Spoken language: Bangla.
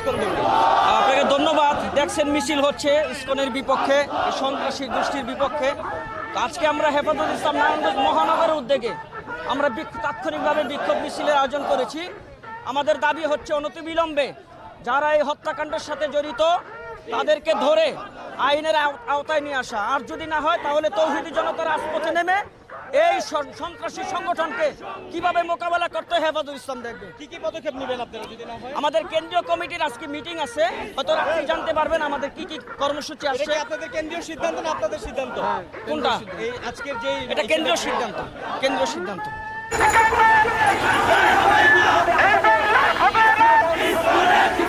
ইসকনদেরকে? আপনাকে ধন্যবাদ। দেখছেন মিছিল হচ্ছে ইসকনের বিপক্ষে, এই সন্ত্রাসী গোষ্ঠীর বিপক্ষে। তো আজকে আমরা হেফাজত ইসলাম নারায়ণগঞ্জ মহানগরের উদ্যোগে আমরা তাৎক্ষণিকভাবে বিক্ষোভ মিছিলের আয়োজন করেছি। আমাদের দাবি হচ্ছে অনতিবিলম্বে যারা এই হত্যাকাণ্ডের সাথে জড়িত তাদেরকে ধরে আইনের আওতায় নিয়ে আসা, আর যদি না হয় তাহলে তৌহিদি জনতা রাজপথে নেমে এই সন্ত্রাসী সংগঠনকে কিভাবে মোকাবেলা করতে হেফাজত ইসলাম দেখবে। কি কি পদক্ষেপ নেবেন আপনারা যদি না হয়? আমাদের কেন্দ্রীয় কমিটির আজকে মিটিং আছে, হয়তো আপনি জানতে পারবেন আমাদের কি কি কর্মসূচি এটা আসছে। কি আপনাদের কেন্দ্রীয় সিদ্ধান্ত না আপনাদের সিদ্ধান্ত? কোনটা? এই আজকের যে এটা কেন্দ্রীয় সিদ্ধান্ত, কেন্দ্রীয় সিদ্ধান্ত। Hey,